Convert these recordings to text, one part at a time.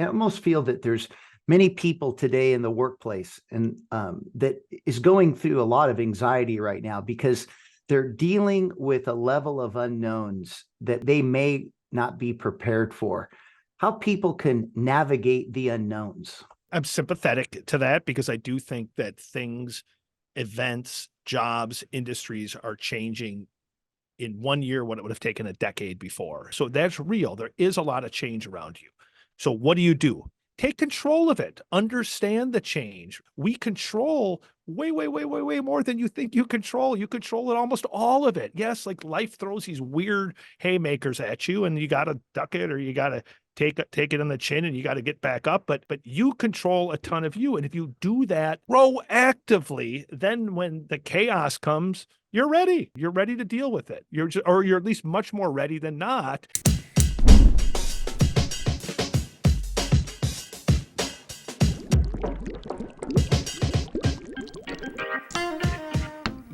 I almost feel that there's many people today in the workplace and that is going through a lot of anxiety right now because they're dealing with a level of unknowns that they may not be prepared for. How people can navigate the unknowns. I'm sympathetic to that because I do think that things, events, jobs, industries are changing in 1 year when it would have taken a decade before. So that's real. There is a lot of change around you. So what do? Take control of it. Understand the change. We control way more than you think you control. You control it, almost all of it. Yes, like life throws these weird haymakers at you and you got to duck it or you got to take it in the chin and you got to get back up. But you control a ton of you. And if you do that proactively, then when the chaos comes, you're ready. You're ready to deal with it. You're at least much more ready than not.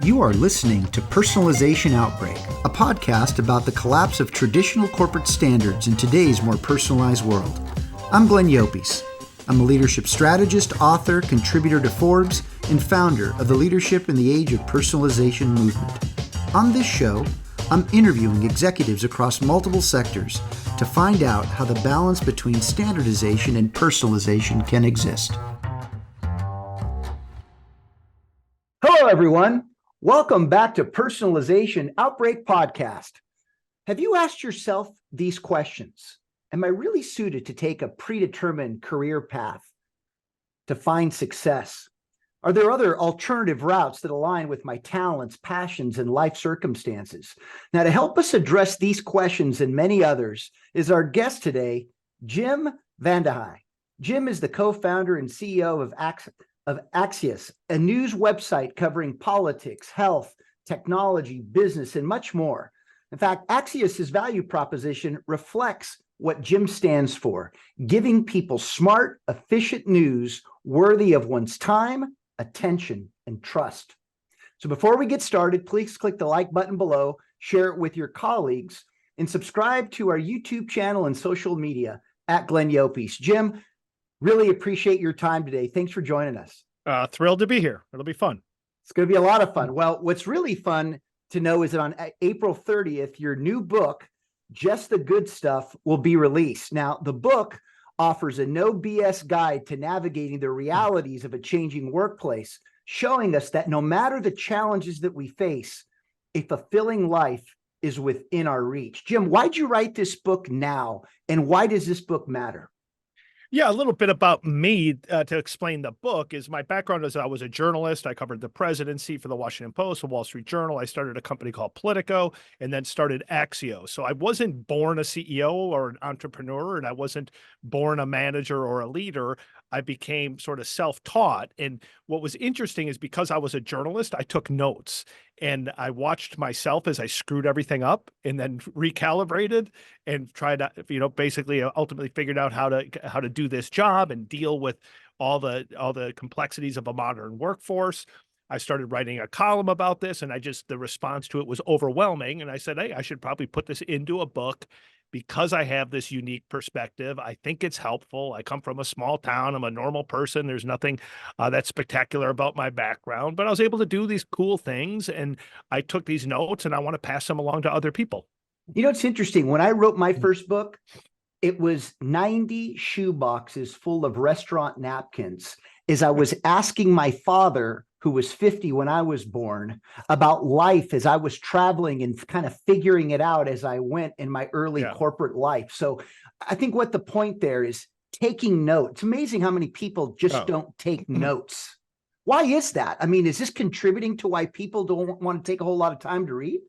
You are listening to Personalization Outbreak, a podcast about the collapse of traditional corporate standards in today's more personalized world. I'm Glenn Yopes. I'm a leadership strategist, author, contributor to Forbes, and founder of the Leadership in the Age of Personalization movement. On this show, I'm interviewing executives across multiple sectors to find out how the balance between standardization and personalization can exist. Hello, everyone. Welcome back to Personalization Outbreak Podcast. Have you asked yourself these questions? Am I really suited to take a predetermined career path to find success? Are there other alternative routes that align with my talents, passions, and life circumstances? Now, to help us address these questions and many others is our guest today, Jim VandeHei. Jim is the co-founder and CEO of Axios, a news website covering politics, health, technology, business, and much more. In fact, Axios' value proposition reflects what Jim stands for, giving people smart, efficient news worthy of one's time, attention, and trust. So before we get started, please click the like button below, share it with your colleagues, and subscribe to our YouTube channel and social media at Glenn Yopes. Jim, really appreciate your time today. Thanks for joining us. Thrilled to be here. It'll be fun. It's going to be a lot of fun. Well, what's really fun to know is that on April 30th, your new book, Just the Good Stuff, will be released. Now, the book offers a no BS guide to navigating the realities of a changing workplace, showing us that no matter the challenges that we face, a fulfilling life is within our reach. Jim, why'd you write this book now? And why does this book matter? Yeah, a little bit about me to explain the book is my background is I was a journalist. I covered the presidency for the Washington Post, the Wall Street Journal. I started a company called Politico and then started Axios. So I wasn't born a CEO or an entrepreneur, and I wasn't born a manager or a leader. I became sort of self-taught. And what was interesting is because I was a journalist, I took notes and I watched myself as I screwed everything up and then recalibrated and tried to, basically ultimately figured out how to do this job and deal with all the complexities of a modern workforce. I started writing a column about this and the response to it was overwhelming. And I said, hey, I should probably put this into a book because I have this unique perspective. I think it's helpful. I come from a small town. I'm a normal person. There's nothing that's spectacular about my background, but I was able to do these cool things. And I took these notes and I want to pass them along to other people. It's interesting. When I wrote my first book, it was 90 shoe boxes full of restaurant napkins as I was asking my father, who was 50 when I was born, about life as I was traveling and kind of figuring it out as I went in my early corporate life. So I think what the point there is taking notes. It's amazing how many people just don't take notes. Why is that? I mean, is this contributing to why people don't want to take a whole lot of time to read?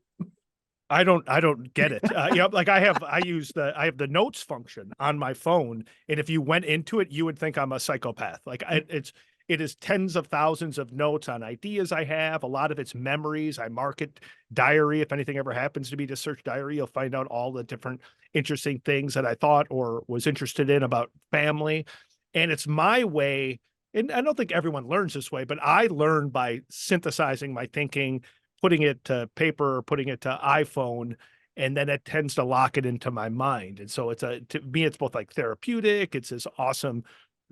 I don't get it. I have the notes function on my phone. And if you went into it, you would think I'm a psychopath. It is tens of thousands of notes on ideas I have. A lot of it's memories. I mark it diary. If anything ever happens to me to search diary, you'll find out all the different interesting things that I thought or was interested in about family. And it's my way. And I don't think everyone learns this way, but I learn by synthesizing my thinking, putting it to paper, putting it to iPhone, and then it tends to lock it into my mind. And so to me, it's both like therapeutic. It's this awesome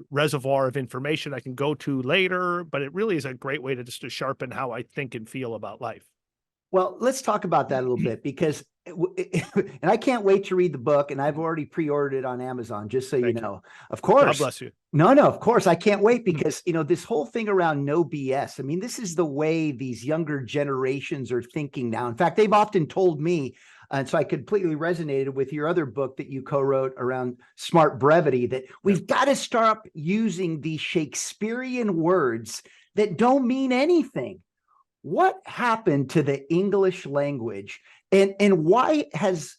reservoir of information I can go to later, but it really is a great way to just to sharpen how I think and feel about life. Well, let's talk about that a little bit because, and I can't wait to read the book, and I've already pre-ordered it on Amazon, just so you know. Of course. God bless you. No, of course. I can't wait because, this whole thing around no BS. I mean, this is the way these younger generations are thinking now. In fact, they've often told me, and so I completely resonated with your other book that you co-wrote around smart brevity, that we've got to stop using these Shakespearean words that don't mean anything. What happened to the English language, and why has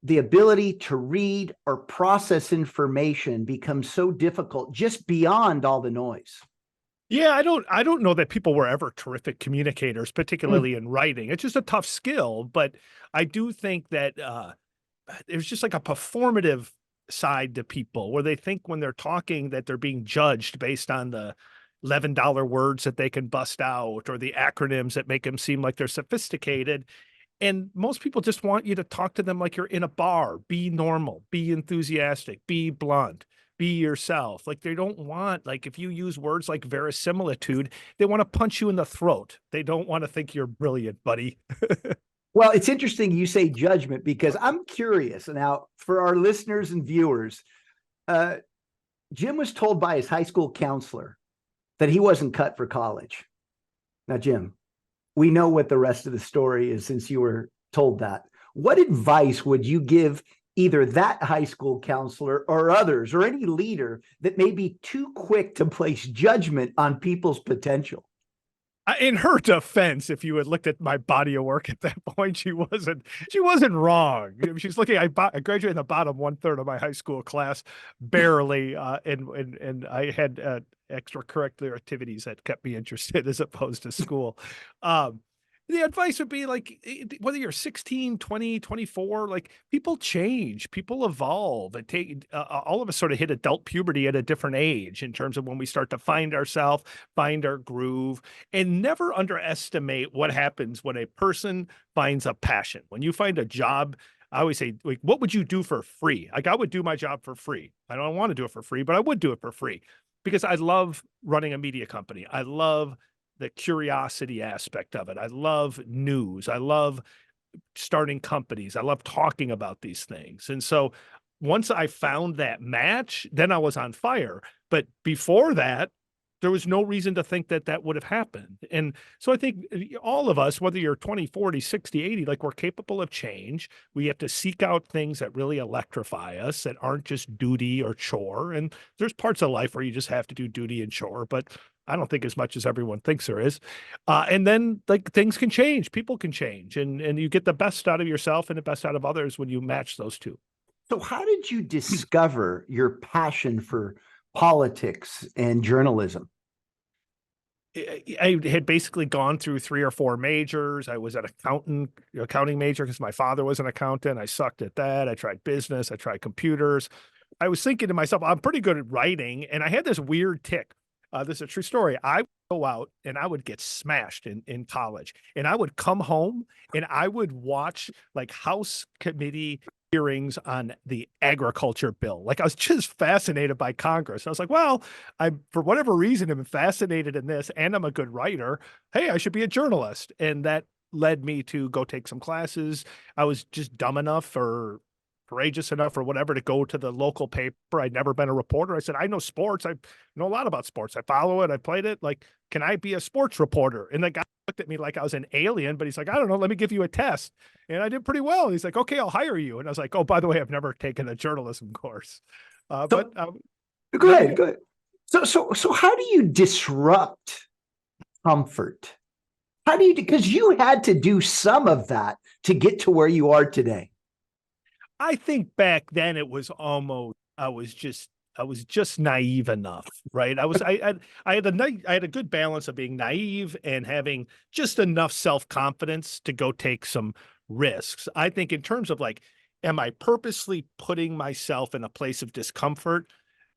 the ability to read or process information become so difficult just beyond all the noise? Yeah, I don't know that people were ever terrific communicators, particularly in writing. It's just a tough skill, but I do think that there's just like a performative side to people where they think when they're talking that they're being judged based on the $11 words that they can bust out or the acronyms that make them seem like they're sophisticated. And most people just want you to talk to them like you're in a bar. Be normal, be enthusiastic, be blunt, be yourself. Like they don't want, like if you use words like verisimilitude, they want to punch you in the throat. They don't want to think you're brilliant, buddy. Well, it's interesting you say judgment, because I'm curious now for our listeners and viewers. Jim was told by his high school counselor that he wasn't cut for college. Now, Jim, we know what the rest of the story is since you were told that. What advice would you give either that high school counselor or others or any leader that may be too quick to place judgment on people's potential? In her defense, if you had looked at my body of work at that point, she wasn't wrong. She's looking. I graduated in the bottom 1/3 of my high school class, barely, and I had extracurricular activities that kept me interested as opposed to school. The advice would be like, whether you're 16, 20, 24, like people change, people evolve. All of us sort of hit adult puberty at a different age in terms of when we start to find ourselves, find our groove, and never underestimate what happens when a person finds a passion. When you find a job, I always say, like, what would you do for free? Like I would do my job for free. I don't want to do it for free, but I would do it for free because I love running a media company. I love the curiosity aspect of it. I love news. I love starting companies. I love talking about these things. And so once I found that match, then I was on fire. But before that, there was no reason to think that that would have happened. And so I think all of us, whether you're 20, 40, 60, 80, like we're capable of change. We have to seek out things that really electrify us, that aren't just duty or chore. And there's parts of life where you just have to do duty and chore, but I don't think as much as everyone thinks there is. And then like things can change, people can change, and you get the best out of yourself and the best out of others when you match those two. So how did you discover your passion for politics and journalism? I had basically gone through 3 or 4 majors. I was an accounting major because my father was an accountant. I sucked at that. I tried business. I tried computers. I was thinking to myself, I'm pretty good at writing. And I had this weird tick. This is a true story. I would go out and I would get smashed in college, and I would come home and I would watch like House committee hearings on the agriculture bill. Like I was just fascinated by Congress. I was like, well, for whatever reason, I'm fascinated in this and I'm a good writer. Hey, I should be a journalist. And that led me to go take some classes. I was just dumb enough or courageous enough or whatever to go to the local paper. I'd never been a reporter. I said, I know sports. I know a lot about sports. I follow it. I played it. Like, can I be a sports reporter? And the guy looked at me like I was an alien, but he's like, I don't know. Let me give you a test. And I did pretty well. He's like, okay, I'll hire you. And I was like, oh, by the way, I've never taken a journalism course. Go ahead. So how do you disrupt comfort? How do you, because you had to do some of that to get to where you are today. I think back then it was almost, I was just naive enough, right? I had a good balance of being naive and having just enough self-confidence to go take some risks. I think in terms of like, am I purposely putting myself in a place of discomfort?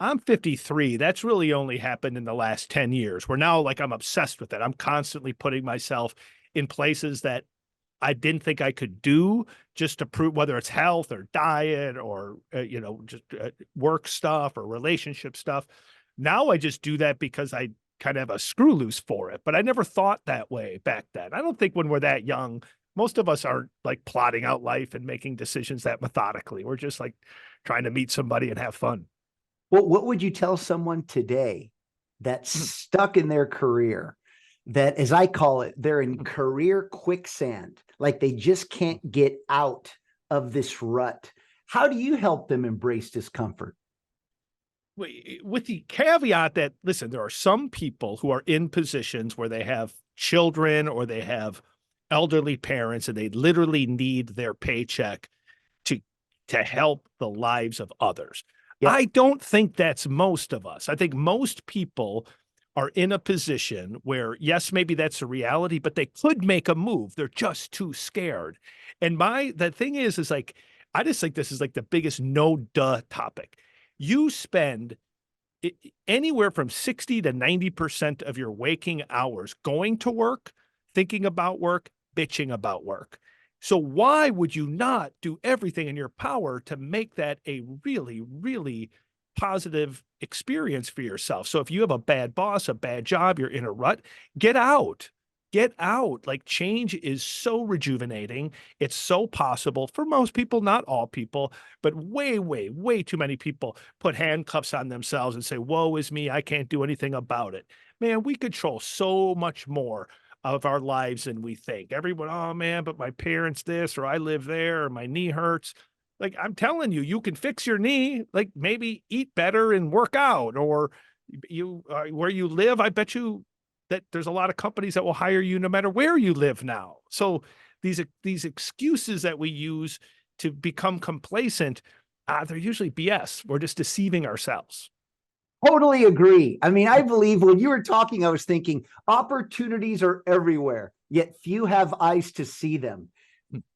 I'm 53. That's really only happened in the last 10 years, where now like I'm obsessed with it. I'm constantly putting myself in places that I didn't think I could do just to prove, whether it's health or diet or, just work stuff or relationship stuff. Now I just do that because I kind of have a screw loose for it, but I never thought that way back then. I don't think when we're that young, most of us aren't like plotting out life and making decisions that methodically. We're just like trying to meet somebody and have fun. Well, what would you tell someone today that's stuck in their career, that, as I call it, they're in career quicksand, like they just can't get out of this rut? How do you help them embrace discomfort? With the caveat that, listen, there are some people who are in positions where they have children or they have elderly parents and they literally need their paycheck to help the lives of others. Yep. I don't think that's most of us. I think most people are in a position where, yes, maybe that's a reality, but they could make a move. They're just too scared. And the thing is like, I just think this is like the biggest no duh topic. You spend anywhere from 60 to 90% of your waking hours going to work, thinking about work, bitching about work. So why would you not do everything in your power to make that a really, really positive experience for yourself? So if you have a bad boss, a bad job, you're in a rut, get out. Get out. Like, change is so rejuvenating. It's so possible for most people, not all people, but way, way, way too many people put handcuffs on themselves and say, woe is me, I can't do anything about it. Man, we control so much more of our lives than we think. Everyone, oh man, but my parents this, or I live there, or my knee hurts. Like, I'm telling you, you can fix your knee. Like, maybe eat better and work out, or where you live, I bet you that there's a lot of companies that will hire you no matter where you live now. So these excuses that we use to become complacent, they're usually BS. We're just deceiving ourselves. Totally agree. I mean, I believe when you were talking, I was thinking opportunities are everywhere, yet few have eyes to see them.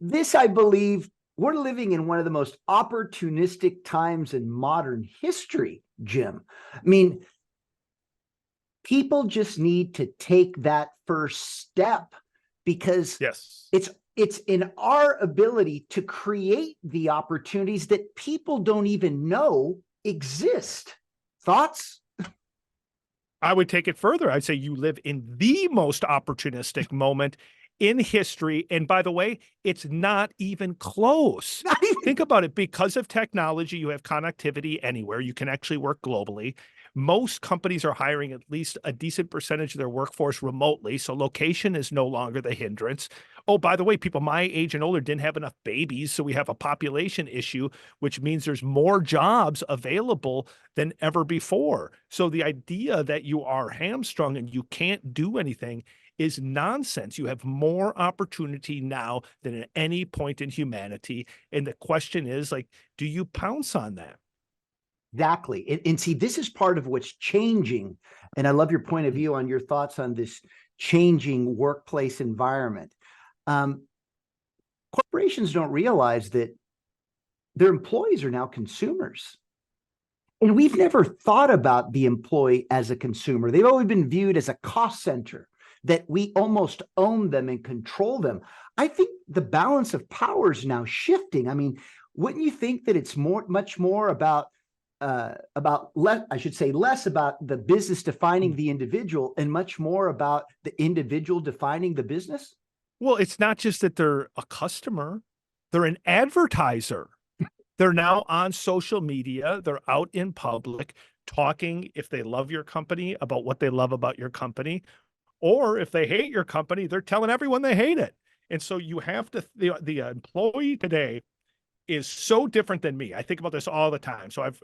This, I believe, we're living in one of the most opportunistic times in modern history, Jim. I mean, people just need to take that first step, because yes, it's in our ability to create the opportunities that people don't even know exist. Thoughts? I would take it further. I'd say you live in the most opportunistic moment in history. And by the way, it's not even close. Think about it. Because of technology, you have connectivity anywhere. You can actually work globally. Most companies are hiring at least a decent percentage of their workforce remotely. So location is no longer the hindrance. Oh, by the way, people my age and older didn't have enough babies. So we have a population issue, which means there's more jobs available than ever before. So the idea that you are hamstrung and you can't do anything is nonsense. You have more opportunity now than at any point in humanity. And the question is, like, do you pounce on that? Exactly. And see, this is part of what's changing. And I love your point of view on your thoughts on this changing workplace environment. Corporations don't realize that their employees are now consumers. And we've never thought about the employee as a consumer. They've always been viewed as a cost center, that we almost own them and control them. I think the balance of power is now shifting. I mean, wouldn't you think that it's much more about less, I should say, less about the business defining the individual and much more about the individual defining the business? Well, it's not just that they're a customer, they're an advertiser. They're now on social media. They're out in public talking, if they love your company, about what they love about your company. Or if they hate your company, they're telling everyone they hate it. And so you have to, the employee today is so different than me. I think about this all the time. So I've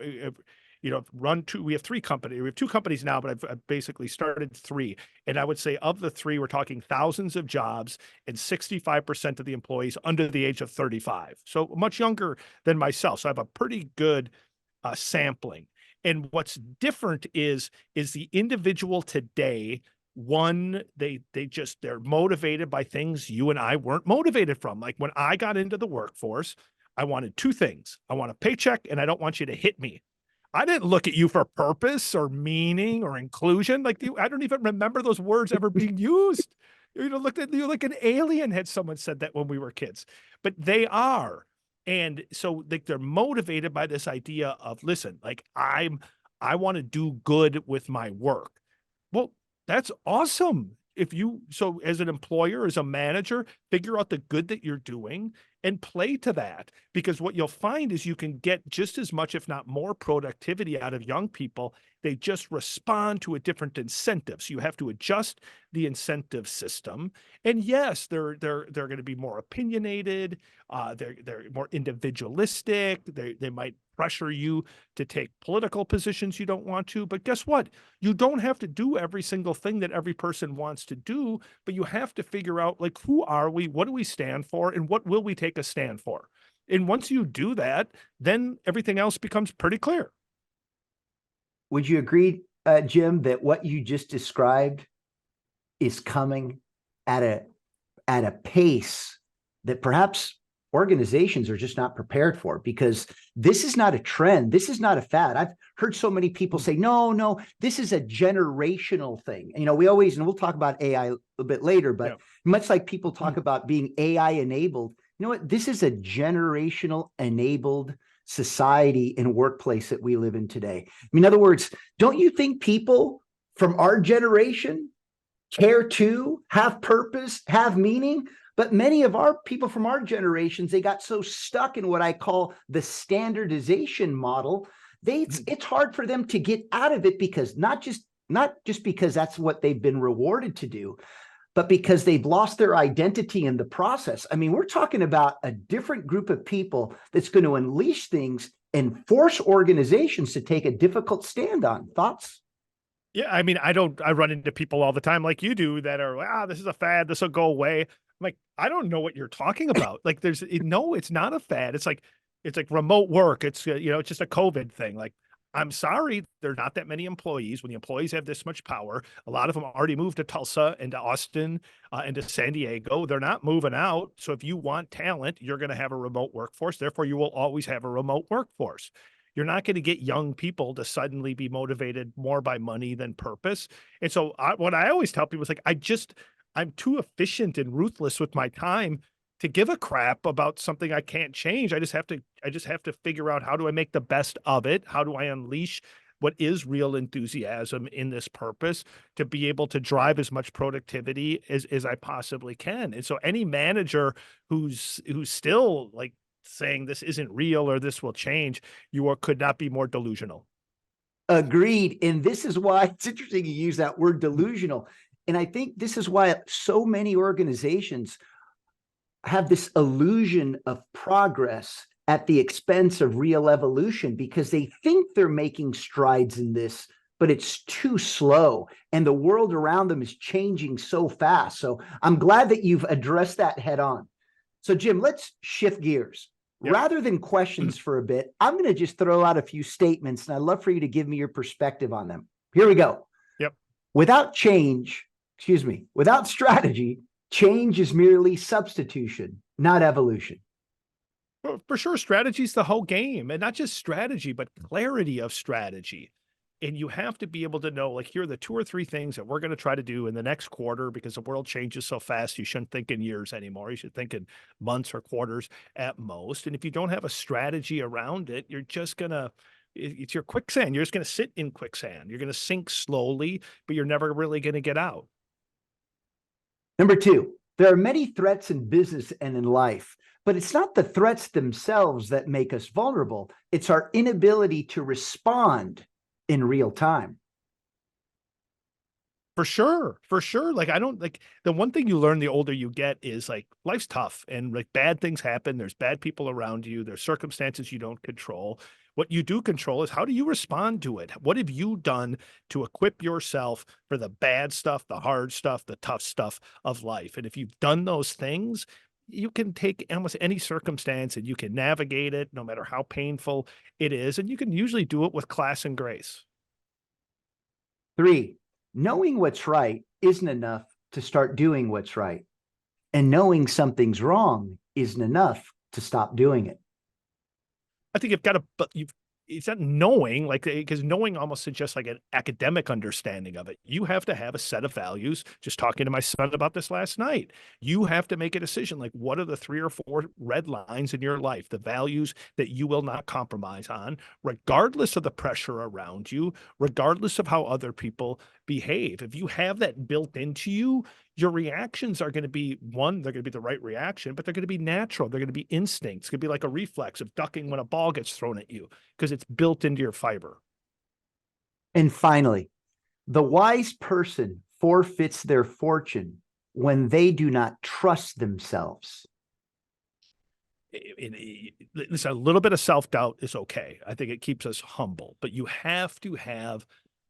we have three companies. We have two companies now, but I've basically started three. And I would say of the three, we're talking thousands of jobs and 65% of the employees under the age of 35. So much younger than myself. So I have a pretty good sampling. And what's different is the individual today. One, they're motivated by things you and I weren't motivated from. Like when I got into the workforce, I wanted two things. I want a paycheck and I don't want you to hit me. I didn't look at you for purpose or meaning or inclusion. Like I don't even remember those words ever being used. Looked at you like an alien had someone said that when we were kids, but they are. And so like they're motivated by this idea of, listen, like I want to do good with my work. Well, that's awesome. So as an employer, as a manager, figure out the good that you're doing and play to that. Because what you'll find is you can get just as much, if not more, productivity out of young people. They just respond to a different incentive. So you have to adjust the incentive system. And yes, they're going to be more opinionated. They're more individualistic. They might pressure you to take political positions you don't want to. But guess what? You don't have to do every single thing that every person wants to do, but you have to figure out, like, who are we? What do we stand for? And what will we take a stand for? And once you do that, then everything else becomes pretty clear. Would you agree, Jim, that what you just described is coming at a pace that perhaps organizations are just not prepared for? Because this is not a trend. This is not a fad. I've heard so many people say, no, this is a generational thing. We always, and we'll talk about AI a little bit later, but much like people talk about being AI enabled, you know what? This is a generational enabled society and workplace that we live in today. In other words, don't you think people from our generation care to have purpose, have meaning? But many of our people from our generations, they got so stuck in what I call the standardization model. It's hard for them to get out of it, because not just because that's what they've been rewarded to do, but because they've lost their identity in the process. I mean, we're talking about a different group of people that's going to unleash things and force organizations to take a difficult stand on. Thoughts? Yeah, I mean, I run into people all the time like you do that are, this is a fad, this will go away. I'm like, I don't know what you're talking about. Like no, it's not a fad. It's like remote work. It's, it's just a COVID thing. Like, I'm sorry, there are not that many employees. When the employees have this much power, a lot of them already moved to Tulsa and to Austin and to San Diego. They're not moving out. So if you want talent, you're going to have a remote workforce. Therefore, you will always have a remote workforce. You're not going to get young people to suddenly be motivated more by money than purpose. And so what I always tell people is like, I'm too efficient and ruthless with my time to give a crap about something I can't change. I just have to figure out, how do I make the best of it? How do I unleash what is real enthusiasm in this purpose to be able to drive as much productivity as I possibly can? And so any manager who's still like saying this isn't real or this will change, could not be more delusional. Agreed. And this is why it's interesting you use that word delusional. And I think this is why so many organizations have this illusion of progress at the expense of real evolution, because they think they're making strides in this, but it's too slow. And the world around them is changing so fast. So I'm glad that you've addressed that head on. So Jim, let's shift gears. Yep. Rather than questions for a bit, I'm going to just throw out a few statements, and I'd love for you to give me your perspective on them. Here we go. Yep. Without strategy, change is merely substitution, not evolution. Well, for sure, strategy is the whole game, and not just strategy, but clarity of strategy. And you have to be able to know, like, here are the 2 or 3 things that we're going to try to do in the next quarter, because the world changes so fast. You shouldn't think in years anymore. You should think in months or quarters at most. And if you don't have a strategy around it, you're just going to, it's your quicksand. You're just going to sit in quicksand. You're going to sink slowly, but you're never really going to get out. Number 2, there are many threats in business and in life, but it's not the threats themselves that make us vulnerable. It's our inability to respond in real time. For sure. Like, the one thing you learn the older you get is, like, life's tough and, like, bad things happen. There's bad people around you. There's circumstances you don't control. What you do control is, how do you respond to it? What have you done to equip yourself for the bad stuff, the hard stuff, the tough stuff of life? And if you've done those things, you can take almost any circumstance and you can navigate it, no matter how painful it is. And you can usually do it with class and grace. 3, knowing what's right isn't enough to start doing what's right. And knowing something's wrong isn't enough to stop doing it. I think it's not knowing, like, because knowing almost suggests like an academic understanding of it. You have to have a set of values. Just talking to my son about this last night. You have to make a decision, like, what are the 3 or 4 red lines in your life, the values that you will not compromise on, regardless of the pressure around you, regardless of how other people behave. If you have that built into you, your reactions are going to be one, they're going to be the right reaction, but they're going to be natural. They're going to be instincts. It's going to be like a reflex of ducking when a ball gets thrown at you because it's built into your fiber. And finally, the wise person forfeits their fortune when they do not trust themselves. Listen, a little bit of self-doubt is okay. I think it keeps us humble, but you have to have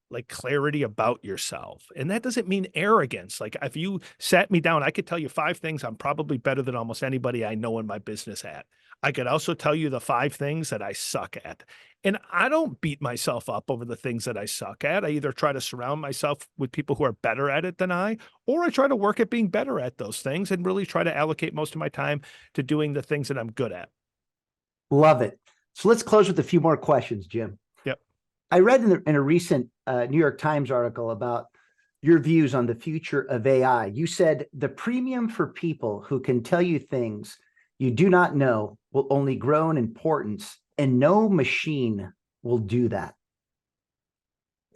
like clarity about yourself. And that doesn't mean arrogance. Like if you sat me down, I could tell you 5 things I'm probably better than almost anybody I know in my business at. I could also tell you the 5 things that I suck at. And I don't beat myself up over the things that I suck at. I either try to surround myself with people who are better at it than I, or I try to work at being better at those things and really try to allocate most of my time to doing the things that I'm good at. Love it. So let's close with a few more questions, Jim. Yep. I read in a recent New York Times article about your views on the future of AI. You said the premium for people who can tell you things you do not know will only grow in importance, and no machine will do that.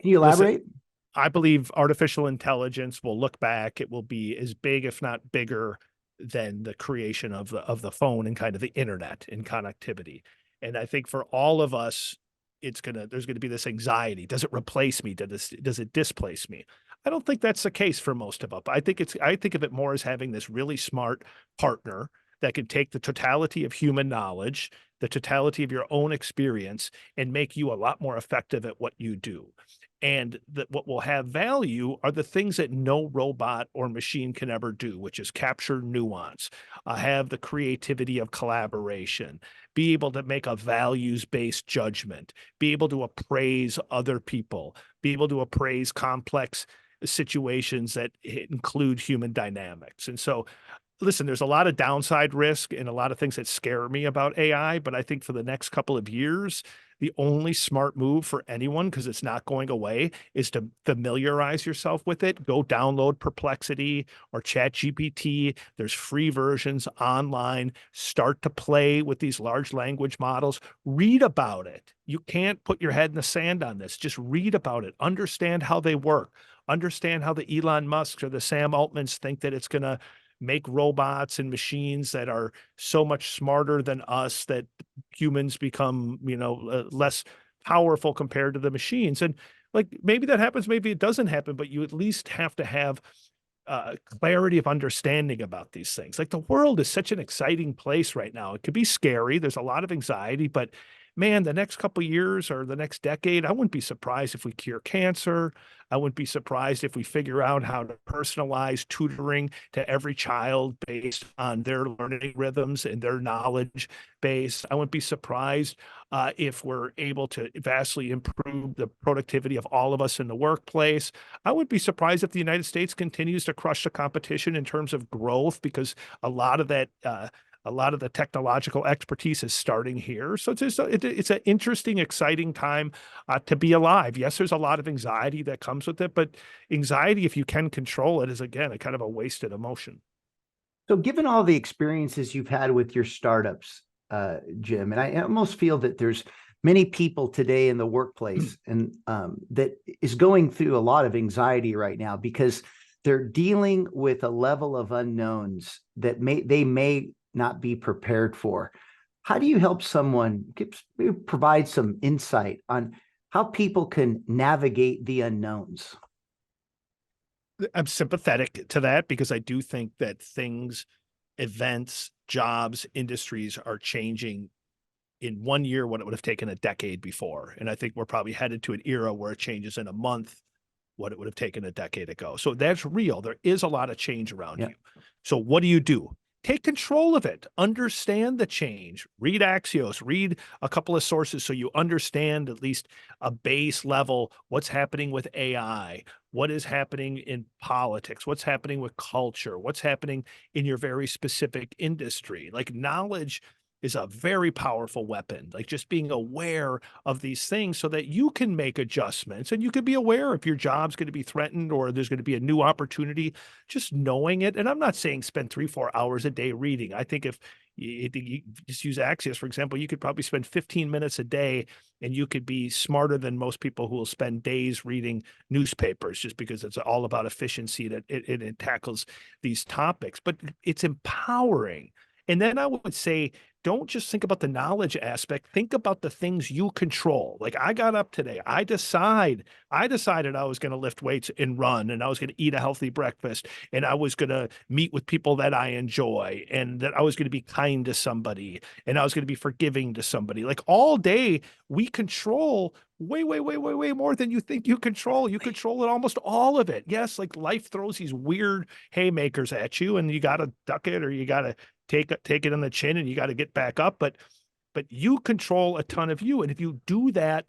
Can you elaborate? Listen, I believe artificial intelligence will look back. It will be as big, if not bigger, than the creation of the phone and kind of the internet and connectivity. And I think for all of us, there's gonna be this anxiety. Does it replace me? Does it displace me? I don't think that's the case for most of us. I think of it more as having this really smart partner that can take the totality of human knowledge, the totality of your own experience, and make you a lot more effective at what you do. And that what will have value are the things that no robot or machine can ever do, which is capture nuance, have the creativity of collaboration, be able to make a values-based judgment, be able to appraise other people, be able to appraise complex situations that include human dynamics. And so, listen, there's a lot of downside risk and a lot of things that scare me about AI, but I think for the next couple of years, the only smart move for anyone, because it's not going away, is to familiarize yourself with it. Go download Perplexity or ChatGPT. There's free versions online. Start to play with these large language models. Read about it. You can't put your head in the sand on this. Just read about it. Understand how they work. Understand how the Elon Musks or the Sam Altmans think that it's going to make robots and machines that are so much smarter than us that humans become, less powerful compared to the machines. And like, maybe that happens, maybe it doesn't happen, but you at least have to have clarity of understanding about these things. Like the world is such an exciting place right now. It could be scary. There's a lot of anxiety, but man, the next couple of years or the next decade, I wouldn't be surprised if we cure cancer. I wouldn't be surprised if we figure out how to personalize tutoring to every child based on their learning rhythms and their knowledge base. I wouldn't be surprised if we're able to vastly improve the productivity of all of us in the workplace. I would be surprised if the United States continues to crush the competition in terms of growth, because a lot of the technological expertise is starting here. So it's an interesting, exciting time to be alive. Yes, there's a lot of anxiety that comes with it, but anxiety, if you can control it, is again a kind of a wasted emotion. So given all the experiences you've had with your startups, Jim, and I almost feel that there's many people today in the workplace and that is going through a lot of anxiety right now because they're dealing with a level of unknowns that they may not be prepared for. How do you help someone provide some insight on how people can navigate the unknowns? I'm sympathetic to that because I do think that things, events, jobs, industries are changing in 1 year what it would have taken a decade before. And I think we're probably headed to an era where it changes in a month what it would have taken a decade ago. So that's real. There is a lot of change around you. So what do? Take control of it. Understand the change. Read Axios. Read a couple of sources so you understand at least a base level what's happening with AI, what is happening in politics, what's happening with culture, what's happening in your very specific industry. Like knowledge is a very powerful weapon. Like just being aware of these things so that you can make adjustments and you can be aware if your job's going to be threatened or there's going to be a new opportunity, just knowing it. And I'm not saying spend 3-4 hours a day reading. I think if you just use Axios, for example, you could probably spend 15 minutes a day and you could be smarter than most people who will spend days reading newspapers, just because it's all about efficiency, that it tackles these topics, but it's empowering. And then I would say, don't just think about the knowledge aspect. Think about the things you control. Like I got up today. I decided I was going to lift weights and run, and I was going to eat a healthy breakfast, and I was going to meet with people that I enjoy, and that I was going to be kind to somebody, and I was going to be forgiving to somebody. Like all day, we control way, way, way, way, way more than you think you control. You control it, almost all of it. Yes, like life throws these weird haymakers at you, and you got to duck it, or you got to take it on the chin, and you got to get back up. But you control a ton of you. And if you do that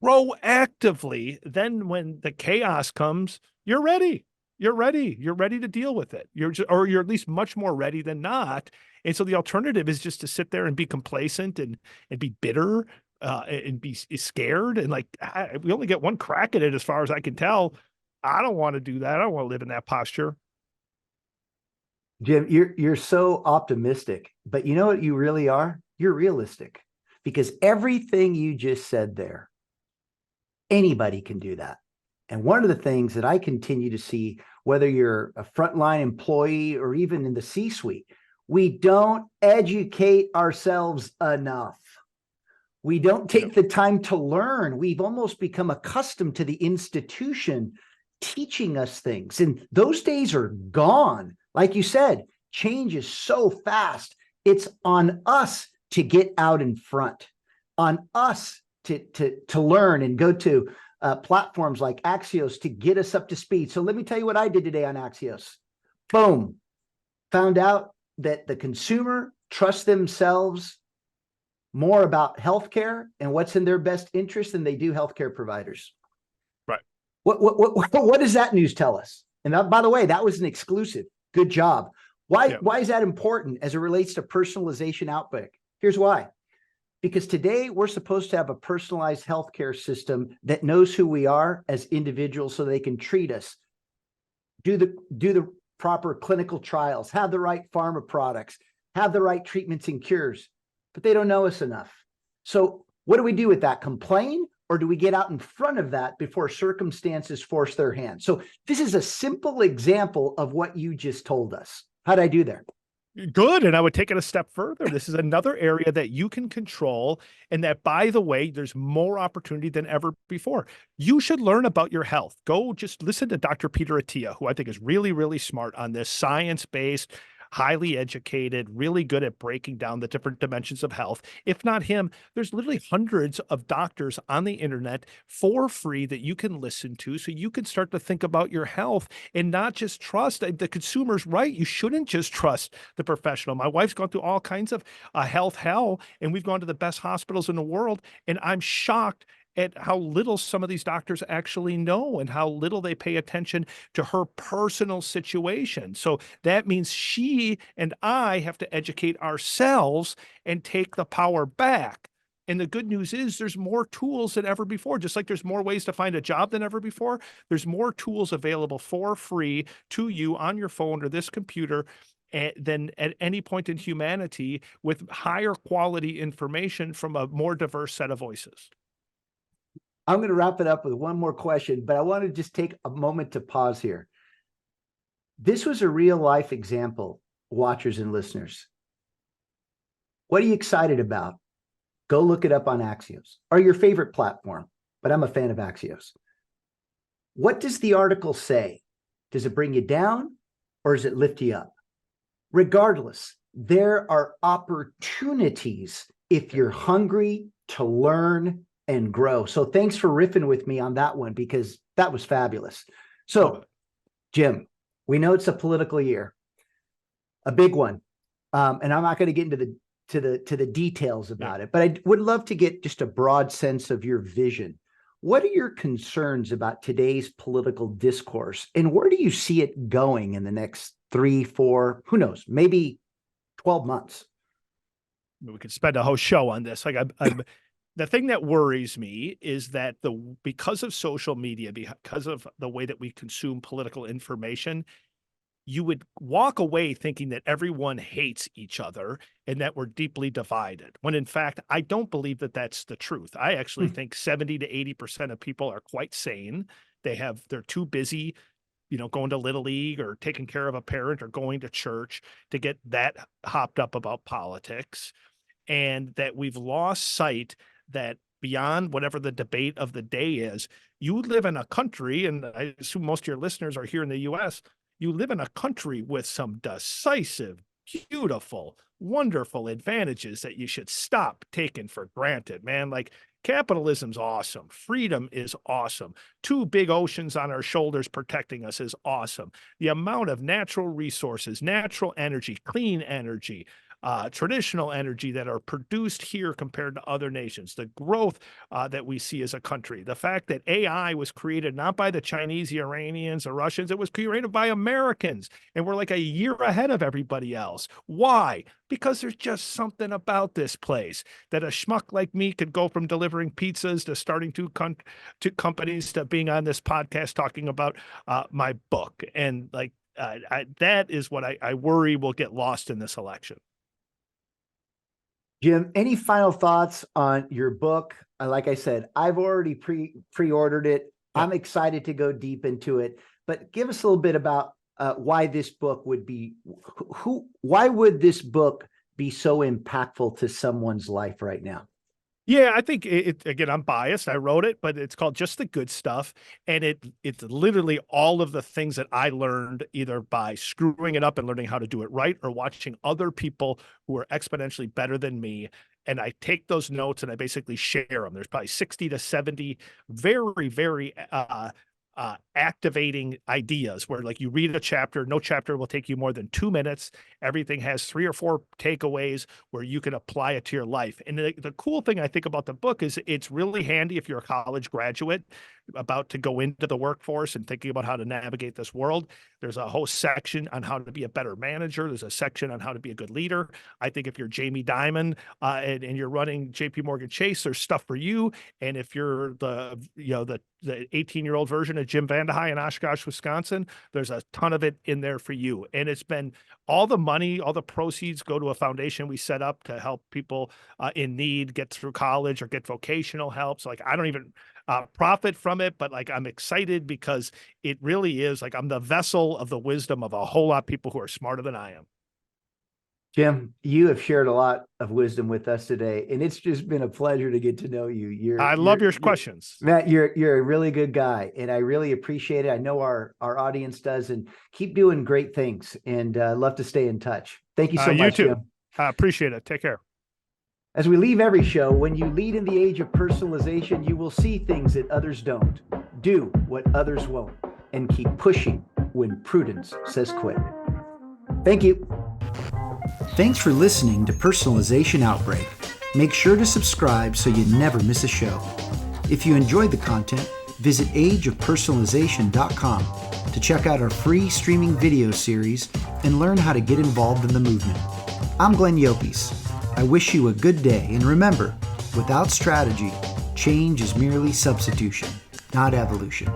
proactively, then when the chaos comes, you're ready. You're ready. You're ready to deal with it. Or you're at least much more ready than not. And so the alternative is just to sit there and be complacent and be bitter and be scared. And like, we only get one crack at it as far as I can tell. I don't want to do that. I don't want to live in that posture. Jim, you're so optimistic, but you know what you really are? You're realistic, because everything you just said there, anybody can do that. And one of the things that I continue to see, whether you're a frontline employee or even in the C-suite, we don't educate ourselves enough. We don't take the time to learn. We've almost become accustomed to the institution teaching us things, and those days are gone. Like you said, change is so fast. It's on us to get out in front, on us to learn and go to platforms like Axios to get us up to speed. So let me tell you what I did today on Axios. Boom. Found out that the consumer trusts themselves more about healthcare and what's in their best interest than they do healthcare providers. Right. What does that news tell us? And that, by the way, that was an exclusive. Good job. Why is that important as it relates to personalization outbreak? Here's why. Because today we're supposed to have a personalized healthcare system that knows who we are as individuals so they can treat us, do the proper clinical trials, have the right pharma products, have the right treatments and cures, but they don't know us enough. So what do we do with that? Complain? Or do we get out in front of that before circumstances force their hand? So this is a simple example of what you just told us. How'd I do there? Good. And I would take it a step further. This is another area that you can control. And that, by the way, there's more opportunity than ever before. You should learn about your health. Go just listen to Dr. Peter Attia, who I think is really, really smart on this, science-based, highly educated, really good at breaking down the different dimensions of health. If not him, there's literally hundreds of doctors on the internet for free that you can listen to, so you can start to think about your health and not just trust the consumer's right. You shouldn't just trust the professional. My wife's gone through all kinds of health hell, and we've gone to the best hospitals in the world, and I'm shocked at how little some of these doctors actually know and how little they pay attention to her personal situation. So that means she and I have to educate ourselves and take the power back. And the good news is there's more tools than ever before. Just like there's more ways to find a job than ever before, there's more tools available for free to you on your phone or this computer than at any point in humanity, with higher quality information from a more diverse set of voices. I'm going to wrap it up with one more question, but I want to just take a moment to pause here. This was a real life example, watchers and listeners. What are you excited about? Go look it up on Axios or your favorite platform, but I'm a fan of Axios. What does the article say? Does it bring you down or does it lift you up? Regardless, there are opportunities if you're hungry to learn and grow. So thanks for riffing with me on that one, because that was fabulous. So, Jim, we know it's a political year, a big one, and I'm not going to get into the details about it, but I would love to get just a broad sense of your vision. What are your concerns about today's political discourse, and where do you see it going in the next 3, 4, who knows, maybe 12 months? We could spend a whole show on this. The thing that worries me is that because of social media, because of the way that we consume political information, you would walk away thinking that everyone hates each other and that we're deeply divided. When in fact, I don't believe that that's the truth. I actually think 70 to 80% of people are quite sane. They're too busy, going to Little League or taking care of a parent or going to church to get that hopped up about politics. And that we've lost sight that beyond whatever the debate of the day is, you live in a country, and I assume most of your listeners are here in the US, you live in a country with some decisive, beautiful, wonderful advantages that you should stop taking for granted, man. Like capitalism's awesome. Freedom is awesome. Two big oceans on our shoulders protecting us is awesome. The amount of natural resources, natural energy, clean energy, traditional energy that are produced here compared to other nations, the growth that we see as a country, the fact that AI was created not by the Chinese, the Iranians, the Russians, it was created by Americans, and we're like a year ahead of everybody else. Why? Because there's just something about this place that a schmuck like me could go from delivering pizzas to starting two companies to being on this podcast talking about my book. And that is what I worry will get lost in this election. Jim, any final thoughts on your book? Like I said, I've already pre-ordered it. Yeah. I'm excited to go deep into it, but give us a little bit about why this book would be, why would this book be so impactful to someone's life right now? Yeah, I think again, I'm biased. I wrote it, but it's called Just the Good Stuff. And it's literally all of the things that I learned either by screwing it up and learning how to do it right or watching other people who are exponentially better than me. And I take those notes and I basically share them. There's probably 60 to 70 very, very activating ideas where like you read a chapter, no chapter will take you more than 2 minutes. Everything has 3 or 4 takeaways where you can apply it to your life. And the cool thing I think about the book is it's really handy if you're a college graduate about to go into the workforce and thinking about how to navigate this world. There's a whole section on how to be a better manager. There's a section on how to be a good leader. I think if you're Jamie Dimon and you're running JP Morgan Chase, there's stuff for you. And if you're the 18-year-old version of Jim VandeHei in Oshkosh, Wisconsin, there's a ton of it in there for you. And it's been all the money, all the proceeds go to a foundation we set up to help people in need get through college or get vocational help. So like, I don't even profit from it, but like, I'm excited because it really is like, I'm the vessel of the wisdom of a whole lot of people who are smarter than I am. Jim, you have shared a lot of wisdom with us today, and it's just been a pleasure to get to know you. I love your questions. Matt, you're a really good guy, and I really appreciate it. I know our audience does, and keep doing great things, and love to stay in touch. Thank you so much, you too. Jim. I appreciate it. Take care. As we leave every show, when you lead in the age of personalization, you will see things that others don't. Do what others won't, and keep pushing when prudence says quit. Thank you. Thanks for listening to Personalization Outbreak. Make sure to subscribe so you never miss a show. If you enjoyed the content, visit ageofpersonalization.com to check out our free streaming video series and learn how to get involved in the movement. I'm Glenn Yopes. I wish you a good day, and remember, without strategy, change is merely substitution, not evolution.